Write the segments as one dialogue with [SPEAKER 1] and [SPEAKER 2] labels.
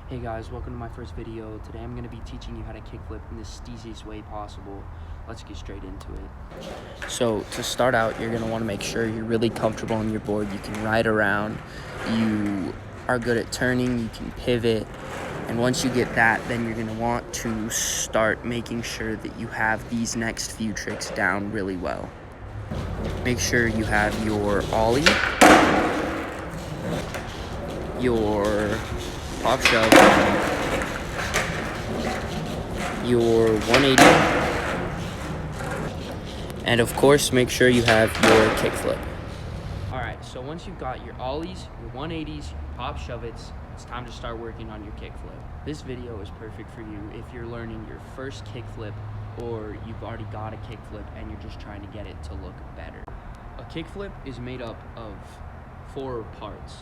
[SPEAKER 1] Hey guys, welcome to my first video. Today I'm going to be teaching you how to kickflip in the steeziest way possible. Let's get straight into it. So to start out, you're going to want to make sure you're really comfortable on your board. You can ride around, you are good at turning, you can pivot, and once you get that, then you're going to want to start making sure that you have these next few tricks down really well. Make sure you have your ollie, your pop shove, your 180, and of course make sure you have your kickflip. Alright, so once you've got your ollies, your 180s, your pop shove-its, it's time to start working on your kickflip. This video is perfect for you if you're learning your first kickflip or you've already got a kickflip and you're just trying to get it to look better. A kickflip is made up of 4 parts.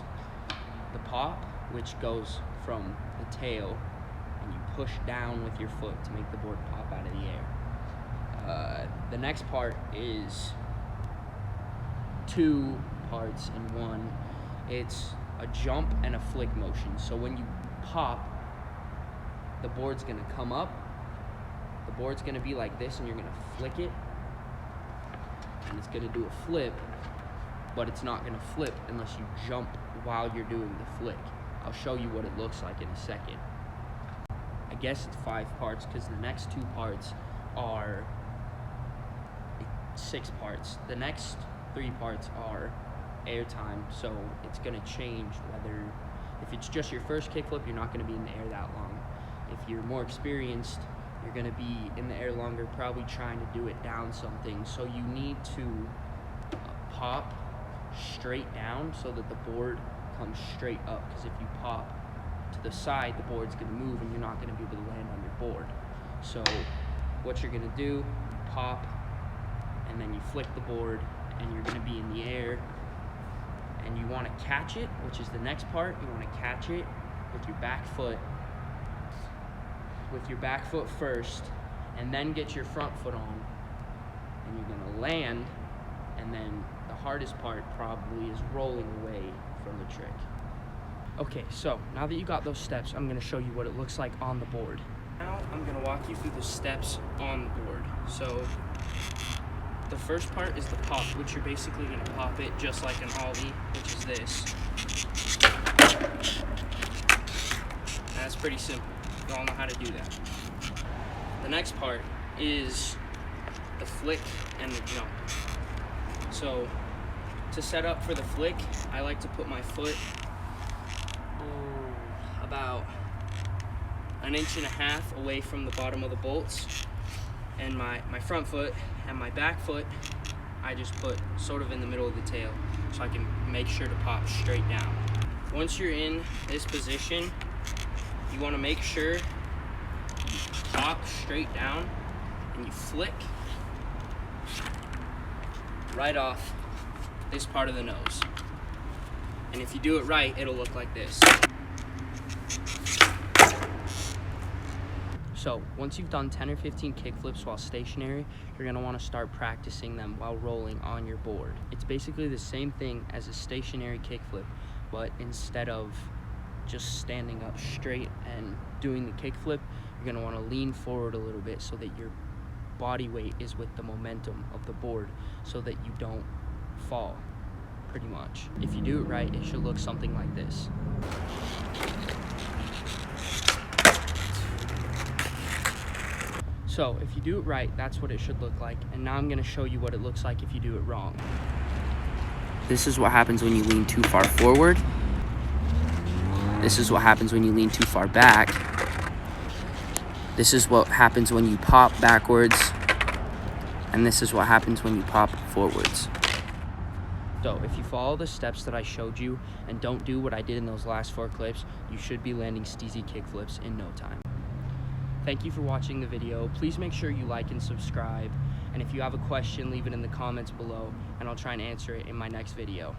[SPEAKER 1] The pop, which goes from the tail, and you push down with your foot to make the board pop out of the air. The next part is 2 parts in one. It's a jump and a flick motion. So when you pop, the board's gonna come up, the board's gonna be like this, and you're gonna flick it, and it's gonna do a flip, but it's not gonna flip unless you jump while you're doing the flick. I'll show you what it looks like in a second. I guess it's 5 parts because the next 2 parts are 6 parts. The next 3 parts are air time, so it's gonna change whether, if it's just your first kickflip, you're not gonna be in the air that long. If you're more experienced, you're gonna be in the air longer, probably trying to do it down something. So you need to pop straight down so that the board comes straight up, because if you pop to the side, the board's going to move and you're not going to be able to land on your board. So what you're going to do, you pop and then you flick the board and you're going to be in the air, and you want to catch it, which is the next part. You want to catch it with your back foot, first, and then get your front foot on, and you're going to land, and then the hardest part probably is rolling away from the trick. Okay, so now that you got those steps, I'm going to show you what it looks like on the board. Now I'm going to walk you through the steps on the board. So the first part is the pop, which you're basically going to pop it just like an ollie, which is this. And that's pretty simple. You all know how to do that. The next part is the flick and the jump. So to set up for the flick, I like to put my foot about 1.5 inches away from the bottom of the bolts, and my front foot and my back foot I just put sort of in the middle of the tail so I can make sure to pop straight down. Once you're in this position, you want to make sure you pop straight down and you flick right off this part of the nose. And if you do it right, it'll look like this. So once you've done 10 or 15 kickflips while stationary, you're gonna wanna start practicing them while rolling on your board. It's basically the same thing as a stationary kickflip, but instead of just standing up straight and doing the kickflip, you're gonna wanna lean forward a little bit so that your body weight is with the momentum of the board so that you don't fall, pretty much. If you do it right, it should look something like this. So if you do it right, that's what it should look like. And now I'm gonna show you what it looks like if you do it wrong. This is what happens when you lean too far forward. This is what happens when you lean too far back. This is what happens when you pop backwards. And this is what happens when you pop forwards. So if you follow the steps that I showed you and don't do what I did in those last 4 clips, you should be landing steezy kickflips in no time. Thank you for watching the video. Please make sure you like and subscribe. And if you have a question, leave it in the comments below and I'll try and answer it in my next video.